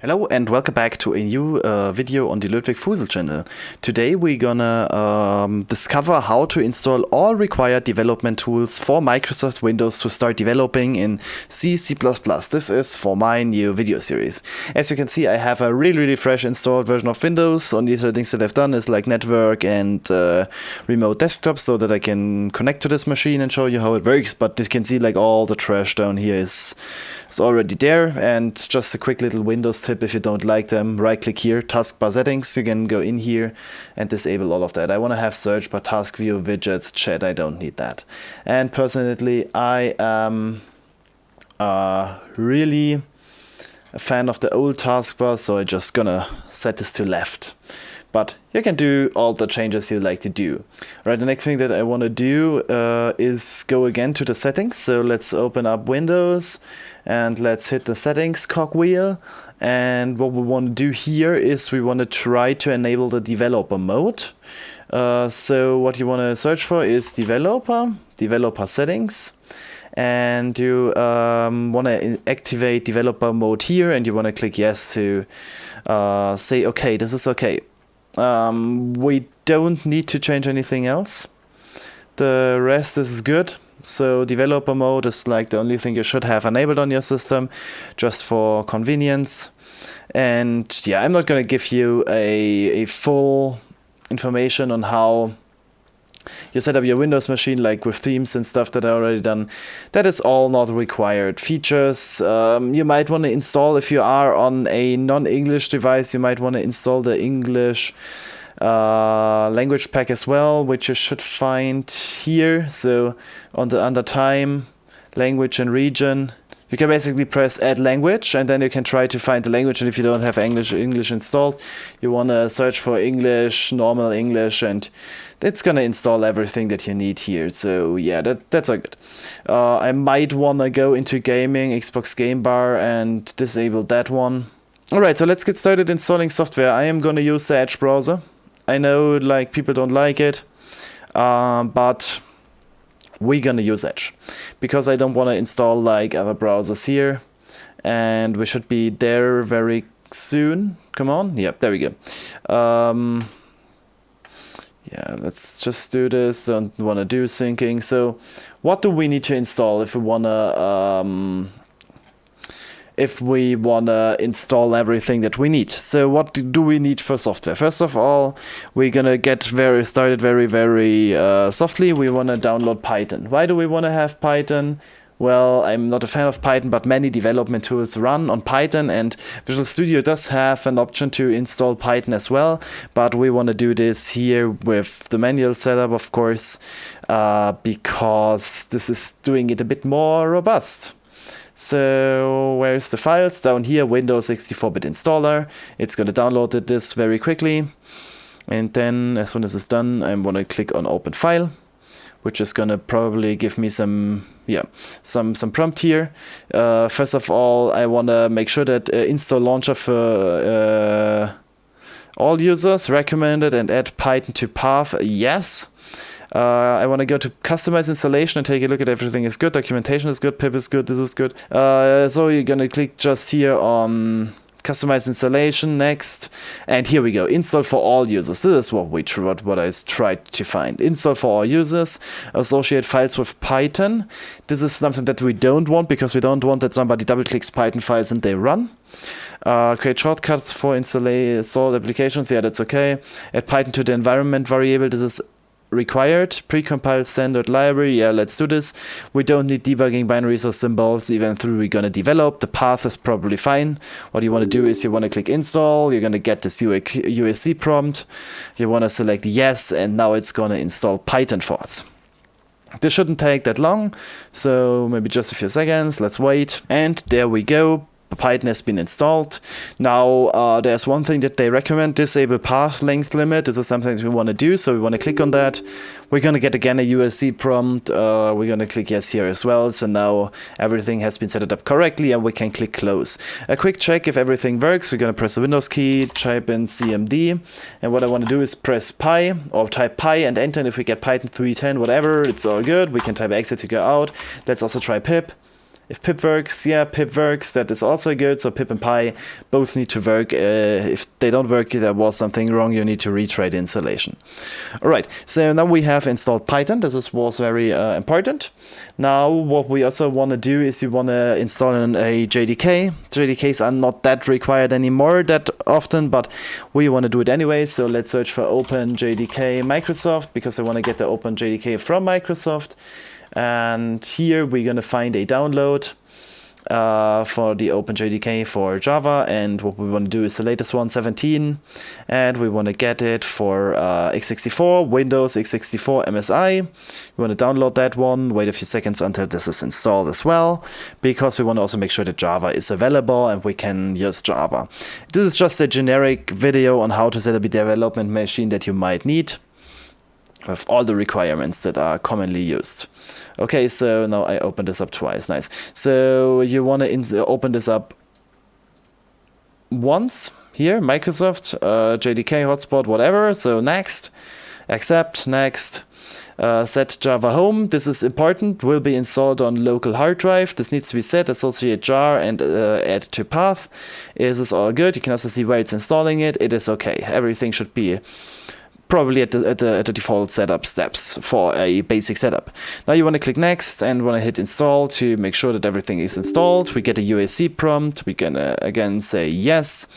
Hello and welcome back to a new video on the Ludwig Fusel channel. Today we're gonna discover how to install all required development tools for Microsoft Windows to start developing in C, C++. This is for my new video series. As you can see, I have a really fresh installed version of Windows. Only the things that I've done is like network and remote desktop so that I can connect to this machine and show you how it works. But you can see like all the trash down here is already there. And just a quick little Windows tip: if you don't like them, right click here, taskbar settings. You can go in here and disable all of that. I want to have search bar, task view, widgets, chat. I don't need that. And personally, I am really a fan of the old taskbar, so I'm just gonna set this to left. But you can do all the changes you like to do. Right, the next thing that I want to do is go again to the settings. So let's open up Windows and let's hit the settings cogwheel. And what we want to do here is we want to try to enable the developer mode. So what you want to search for is developer settings. And you want to activate developer mode here, and you want to click yes to say, okay, this is okay. We don't need to change anything else. The rest is good. So developer mode is like the only thing you should have enabled on your system, just for convenience. And yeah, I'm not going to give you a full information on how you set up your Windows machine, like with themes and stuff that I already done. That is all not required features. You might want to install, if you are on a non-English device, you might want to install the English language pack as well, which you should find here. So under time, language and region, you can basically press add language, and then you can try to find the language. And if you don't have English installed, you want to search for English, normal English, and it's gonna install everything that you need here. So yeah, that's all good. I might wanna go into gaming, Xbox Game Bar, and disable that one. Alright, so let's get started installing software. I am gonna use the Edge browser. I know like people don't like it, but we're gonna use Edge because I don't want to install like other browsers here, and we should be there very soon. Come on, yep, there we go. Yeah, let's just do this. Don't want to do syncing. So what do we need to install if we wanna install everything that we need? So what do we need for software? First of all, we're gonna get started very softly. We want to download Python. Why do we want to have Python? Well, I'm not a fan of Python, but many development tools run on Python, and Visual Studio does have an option to install Python as well. But we want to do this here with the manual setup, of course, because this is doing it a bit more robust. So where's the files? Down here, Windows 64-bit installer. It's going to download this very quickly. And then as soon as it's done, I'm going to click on open file, which is going to probably give me some prompt here. First of all, I want to make sure that install launcher for all users recommended, and add Python to path. Yes. I want to go to customize installation and take a look at everything is good. Documentation is good. Pip is good. This is good. So you're going to click just here on customize installation, next, and here we go. Install for all users. This is what I tried to find. Install for all users. Associate files with Python. This is something that we don't want, because we don't want that somebody double clicks Python files and they run. Create shortcuts for installed applications. Yeah, that's okay. Add Python to the environment variable. This is required. Precompiled standard library. Yeah, let's do this. We don't need debugging binaries or symbols even though we're gonna develop. The path is probably fine. What you want to do is you want to click install. You're gonna get this USC prompt. You want to select yes, and now it's gonna install Python for us. This shouldn't take that long, so maybe just a few seconds. Let's wait, and there we go. Python has been installed. Now there's one thing that they recommend: disable path length limit. This is something we want to do, so we want to click on that. We're going to get again a USC prompt. We're going to click yes here as well. So now everything has been set up correctly, and we can click close. A quick check if everything works. We're going to press the Windows key, type in Cmd, and what I want to do is press pi, or type pi and enter. And if we get Python 3.10, whatever, it's all good. We can type exit to go out. Let's also try pip. If pip works, yeah, pip works, that is also good. So pip and pi both need to work. If they don't work, there was something wrong, you need to retry the installation. All right, so now we have installed Python. This was very important. Now what we also want to do is you want to install a JDK. JDKs are not that required anymore that often, but we want to do it anyway. So let's search for OpenJDK Microsoft, because I want to get the OpenJDK from Microsoft. And here we're going to find a download for the OpenJDK for Java, and what we want to do is the latest one, 17, and we want to get it for x64, Windows, x64, MSI. We want to download that one, wait a few seconds until this is installed as well, because we want to also make sure that Java is available and we can use Java. This is just a generic video on how to set up a development machine that you might need, with all the requirements that are commonly used. Okay, so now I open this up twice. Nice. So you want to open this up once here, Microsoft, JDK, hotspot, whatever. So next, accept, next. Set Java home. This is important. Will be installed on local hard drive. This needs to be set. Associate jar and add to path. This is all good. You can also see where it's installing it. It is okay. Everything should be probably at the default setup steps for a basic setup. Now you want to click next and want to hit install to make sure that everything is installed. We get a UAC prompt. We can again say yes.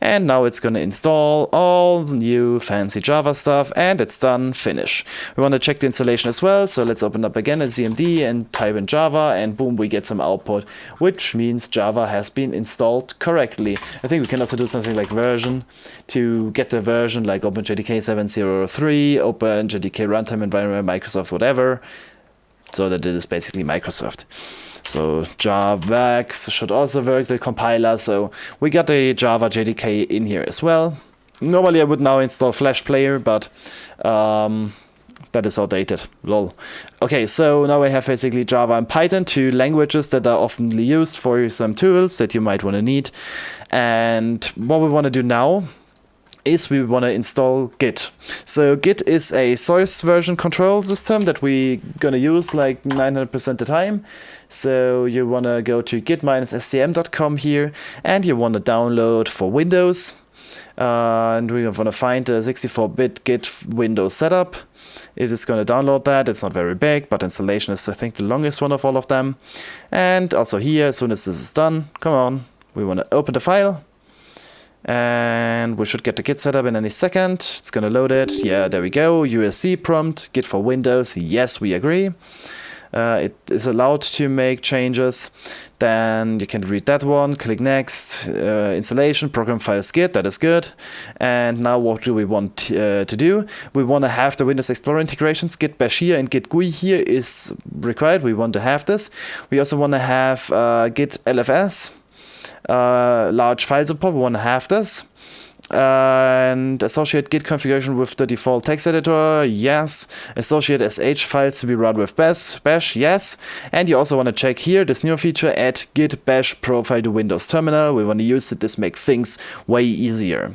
And now it's going to install all the new fancy Java stuff, and it's done, finish. We want to check the installation as well, so let's open up again a Cmd and type in Java, and boom, we get some output, which means Java has been installed correctly. I think we can also do something like version to get the version, like OpenJDK 7.0.3, OpenJDK runtime environment, Microsoft, whatever, so that it is basically Microsoft. So JavaX should also work, the compiler, so we got a Java JDK in here as well. Normally I would now install Flash Player, but that is outdated, lol. Okay, so now I have basically Java and Python, two languages that are often used for some tools that you might want to need. And what we want to do now is we want to install Git. So Git is a source version control system that we're going to use like 900% of the time. So you want to go to git-scm.com here, and you want to download for Windows. And we want to find a 64-bit Git Windows setup. It is going to download that. It's not very big, but installation is, I think, the longest one of all of them. And also here, as soon as this is done, come on, we want to open the file. And we should get the Git setup in any second. It's going to load it. Yeah, there we go. USC prompt, Git for Windows. Yes, we agree. It is allowed to make changes. Then you can read that one, click next, installation, program files Git, that is good. And now what do we want to do? We want to have the Windows Explorer integrations, Git bash here and Git GUI here is required. We want to have this. We also want to have Git LFS, large file support, we want to have this. And associate Git configuration with the default text editor, yes. Associate sh files to be run with bash, yes. And you also want to check here this new feature, add git bash profile to Windows Terminal. We want to use it. This makes things way easier.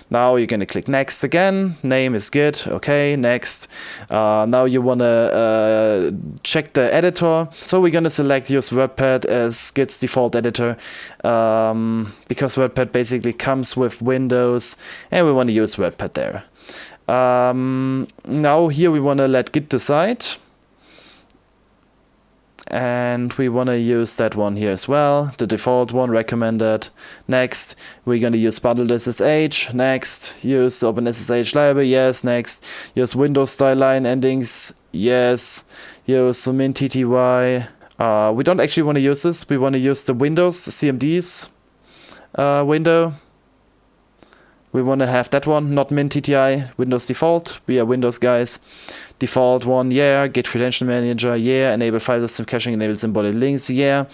Now you're going to click next again. Name is Git. Okay, next. Now you want to check the editor. So we're going to select use WordPad as Git's default editor, because WordPad basically comes with Windows, and we want to use WordPad there. Now here we want to let Git decide. And we want to use that one here as well, the default one, recommended. Next, we're going to use bundled SSH. Next, use the OpenSSH library. Yes. Next, use Windows style line endings. Yes. Use mintty. We don't actually want to use this. We want to use the Windows CMDs window. We want to have that one, not mintty, Windows default. We are Windows guys. Default one, yeah. Git credential manager, yeah. Enable file system caching, enable symbolic links, yeah.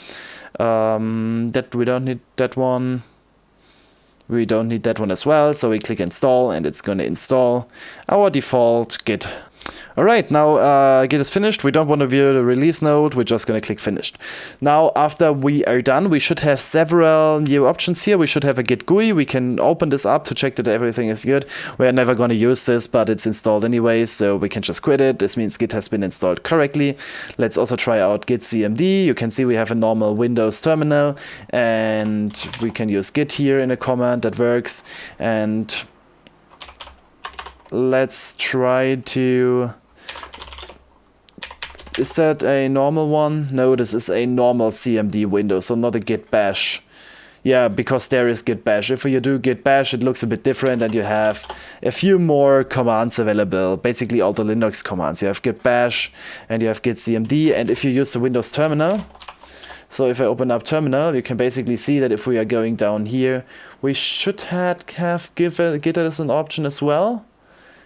That we don't need that one. We don't need that one as well. So we click install, and it's going to install our default Git. All right, now Git is finished. We don't want to view the release node. We're just going to click finished. Now, after we are done, we should have several new options here. We should have a Git GUI. We can open this up to check that everything is good. We're never going to use this, but it's installed anyway, so we can just quit it. This means Git has been installed correctly. Let's also try out Git Cmd. You can see we have a normal Windows terminal, and we can use Git here in a command that works. And let's try to... Is that a normal one? No, this is a normal CMD window, so not a Git bash. Yeah, because there is Git bash. If you do Git bash, it looks a bit different, and you have a few more commands available. Basically all the Linux commands. You have Git bash and you have Git Cmd, and if you use the Windows terminal, so if I open up terminal, you can basically see that if we are going down here, we should have Git as an option as well.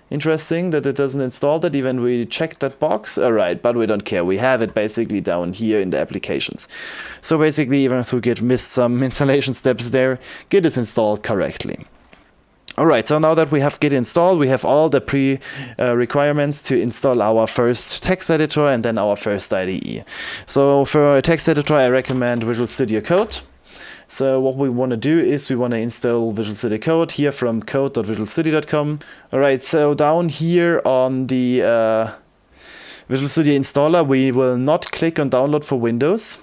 Interesting that it doesn't install that, even we checked that box. Alright, but we don't care. We have it basically down here in the applications. So basically, even if we Git missed some installation steps there, Git is installed correctly. Alright, so now that we have Git installed, we have all the requirements to install our first text editor and then our first IDE. So for a text editor, I recommend Visual Studio Code. So what we want to do is we want to install Visual Studio Code here from code.visualstudio.com. Alright, so down here on the Visual Studio installer, we will not click on download for Windows.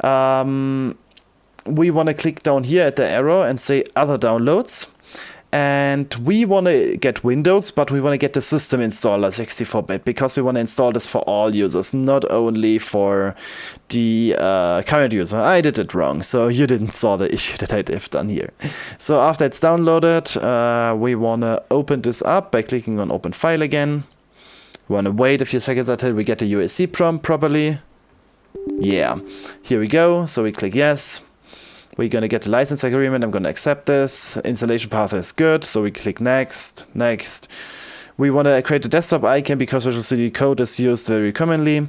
We want to click down here at the arrow and say other downloads. And we want to get Windows, but we want to get the system installer 64-bit because we want to install this for all users, not only for the current user. I did it wrong, so you didn't saw the issue that I've done here. So after it's downloaded, we want to open this up by clicking on Open File again. We want to wait a few seconds until we get the UAC prompt properly. Yeah, here we go. So we click yes. We're going to get the license agreement. I'm going to accept this. Installation path is good. So we click next, next. We want to create a desktop icon because Visual Studio Code is used very commonly.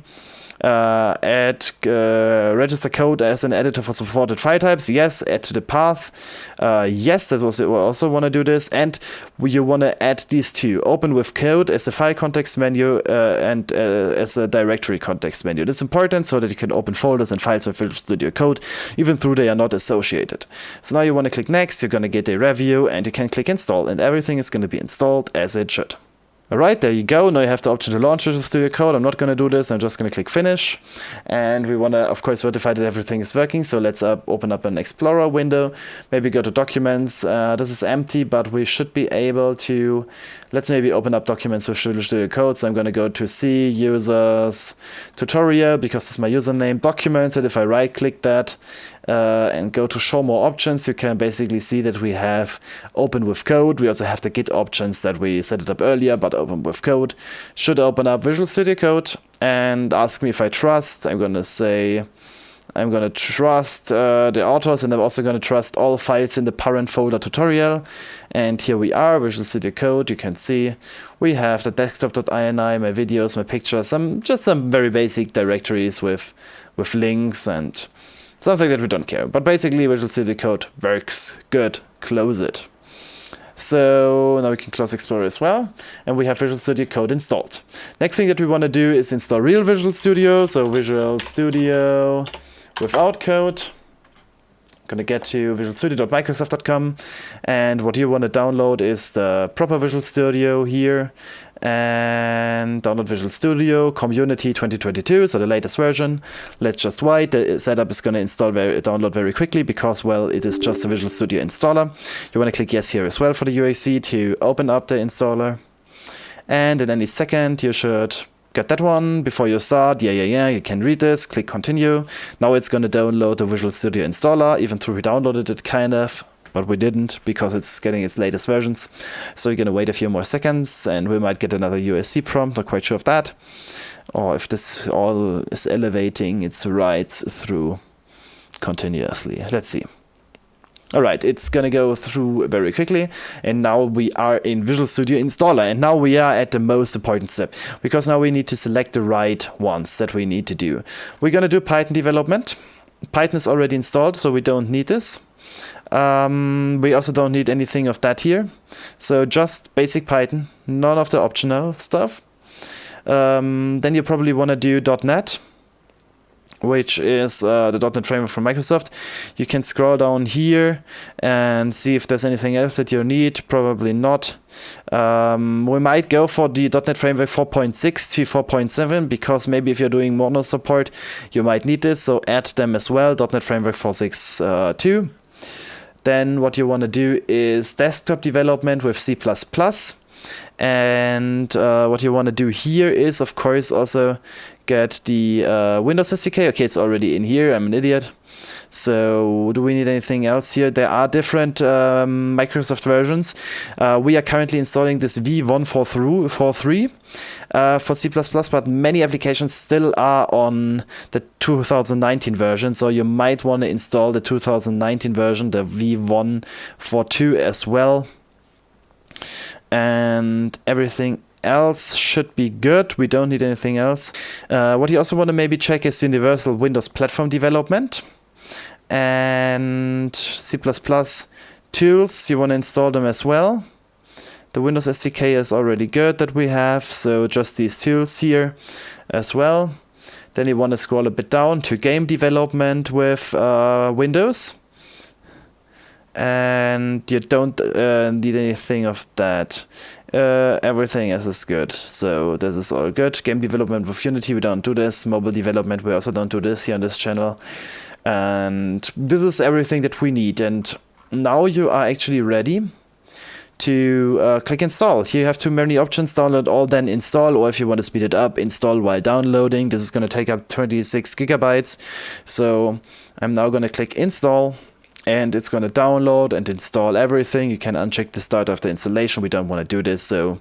Add register code as an editor for supported file types. Yes. Add to the path. Yes, that was it. We also want to do this. And you want to add these two. Open with code as a file context menu and as a directory context menu. This is important so that you can open folders and files with Visual Studio Code even though they are not associated. So now you want to click next. You're going to get a review and you can click install and everything is going to be installed as it should. Alright, there you go. Now you have the option to launch Visual Studio Code. I'm not going to do this. I'm just going to click finish. And we want to, of course, verify that everything is working. So let's open up an Explorer window. Maybe go to Documents. This is empty, but we should be able to... Let's maybe open up Documents with Visual Studio Code. So I'm going to go to C, Users, Tutorial, because it's my username, Documents. And if I right-click that and go to Show More Options, you can basically see that we have Open with Code. We also have the Git options that we set it up earlier, but Open with Code should open up Visual Studio Code and ask me if I trust. I'm going to say I'm going to trust the authors, and I'm also going to trust all files in the parent folder tutorial. And here we are, Visual Studio Code. You can see we have the desktop.ini, my videos, my pictures, just some very basic directories with links and something that we don't care. But basically Visual Studio Code works good. Close it. So now we can close Explorer as well, and we have Visual Studio Code installed. Next thing that we want to do is install real Visual Studio. So Visual Studio without code. I'm going to get to visualstudio.microsoft.com, and what you want to download is the proper Visual Studio here, and download Visual Studio Community 2022, so the latest version. Let's just wait. The setup is going to download very quickly because, well, it is just a Visual Studio installer. You want to click yes here as well for the UAC to open up the installer, and in any second you should get that one before you start. Yeah, you can read this, click continue. Now it's going to download the Visual Studio installer, even though we downloaded it kind of, but we didn't because it's getting its latest versions. So you're going to wait a few more seconds and we might get another USC prompt, not quite sure of that. Or if this all is elevating its writes through continuously. Let's see. Alright, it's gonna go through very quickly, and now we are in Visual Studio Installer, and now we are at the most important step, because now we need to select the right ones that we need to do. We're gonna do Python development. Python is already installed, so we don't need this. We also don't need anything of that here, so just basic Python, none of the optional stuff. then you probably want to do .NET, which is the .NET Framework from Microsoft. You can scroll down here and see if there's anything else that you need. Probably not. We might go for the .NET Framework 4.6 to 4.7, because maybe if you're doing mono support, you might need this, so add them as well, .NET Framework 4.6.2. Then what you want to do is desktop development with C++. And what you want to do here is, of course, also get the Windows SDK. Okay, it's already in here. I'm an idiot. So do we need anything else here? There are different Microsoft versions. We are currently installing this V143 for C++, but many applications still are on the 2019 version. So you might want to install the 2019 version, the V142 as well. And everything else should be good. We don't need anything else. What you also want to maybe check is Universal Windows Platform Development and C++ tools. You want to install them as well. The Windows SDK is already good that we have, so just these tools here as well. Then you want to scroll a bit down to game development with Windows. And you don't need anything of that. Everything else is good. So this is all good. Game development with Unity, we don't do this. Mobile development, we also don't do this here on this channel. And this is everything that we need. And now you are actually ready to click install. Here you have too many options: download all, then install, or if you want to speed it up, install while downloading. This is going to take up 26 gigabytes. So I'm now going to click install. And it's going to download and install everything. You can uncheck the start of the installation. We don't want to do this, so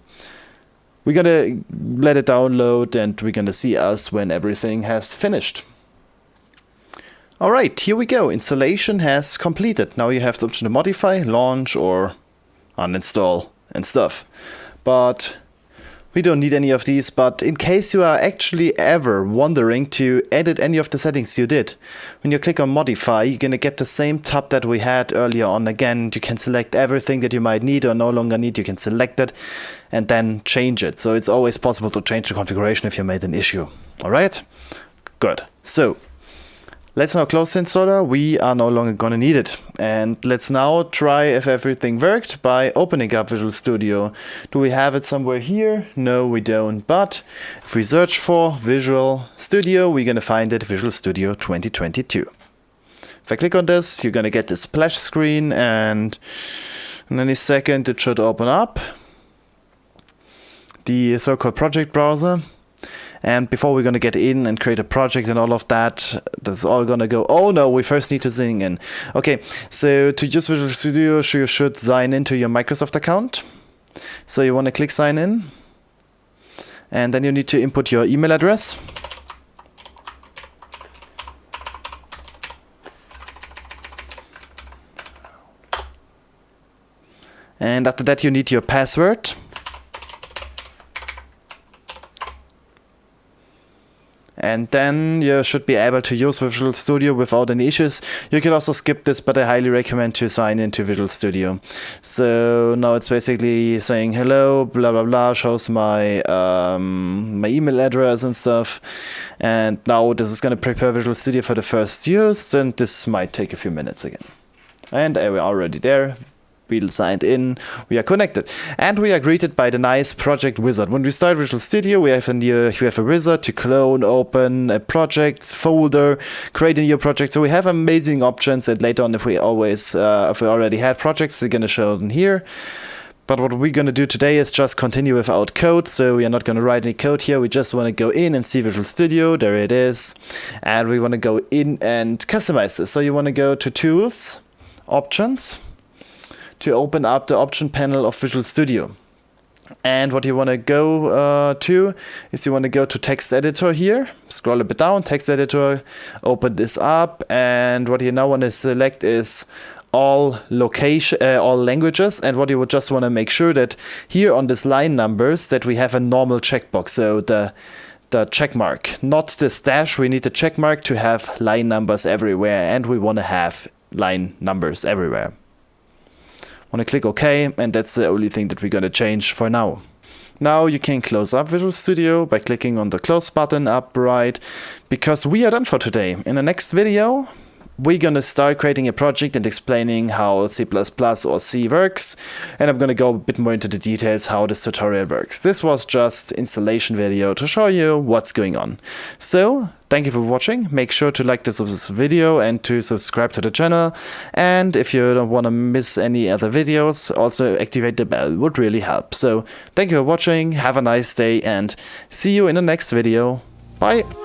we're going to let it download, and we're going to see us when everything has finished. All right, here we go. Installation has completed. Now you have the option to modify, launch, or uninstall and stuff. But we don't need any of these, but in case you are actually ever wondering to edit any of the settings you did, when you click on modify, you're going to get the same tab that we had earlier on. Again, you can select everything that you might need or no longer need. You can select it and then change it. So it's always possible to change the configuration if you made an issue. All right, good. So let's now close the installer. We are no longer going to need it. And let's now try if everything worked by opening up Visual Studio. Do we have it somewhere here? No, we don't. But if we search for Visual Studio, we're going to find it, Visual Studio 2022. If I click on this, you're going to get this splash screen, and in any second it should open up the so-called project browser. And before we're going to get in and create a project and all of that, that's all going to go, oh no, we first need to sign in. Okay, so to use Visual Studio, you should sign into your Microsoft account. So you want to click sign in. And then you need to input your email address. And after that, you need your password. And then you should be able to use Visual Studio without any issues. You can also skip this, but I highly recommend to sign into Visual Studio. So now it's basically saying hello, blah blah blah, shows my my email address and stuff. And now this is going to prepare Visual Studio for the first use, and this might take a few minutes again. And we're already there. We signed in, we are connected, and we are greeted by the nice project wizard. When we start Visual Studio, we have a wizard to clone, open a project folder, create a new project. So we have amazing options, and later on, if we already had projects, they're going to show them here. But what we're going to do today is just continue without code. So we are not going to write any code here. We just want to go in and see Visual Studio. There it is. And we want to go in and customize this. So you want to go to Tools, Options, to open up the option panel of Visual Studio. And what you want to go to is you want to go to text editor here, scroll a bit down, text editor, open this up, and what you now want to select is all languages. And what you would just want to make sure that here on this line numbers that we have a normal checkbox, so the check mark, not the dash. We need the check mark to have line numbers everywhere, and we want to have line numbers everywhere. Want to click OK, and that's the only thing that we're going to change for now. Now you can close up Visual Studio by clicking on the close button up right, because we are done for today. In the next video, we're going to start creating a project and explaining how C++ or C works, and I'm going to go a bit more into the details how this tutorial works. This was just installation video to show you what's going on. So, thank you for watching. Make sure to like this video and to subscribe to the channel. And if you don't want to miss any other videos, also activate the bell, would really help. So, thank you for watching, have a nice day, and see you in the next video. Bye!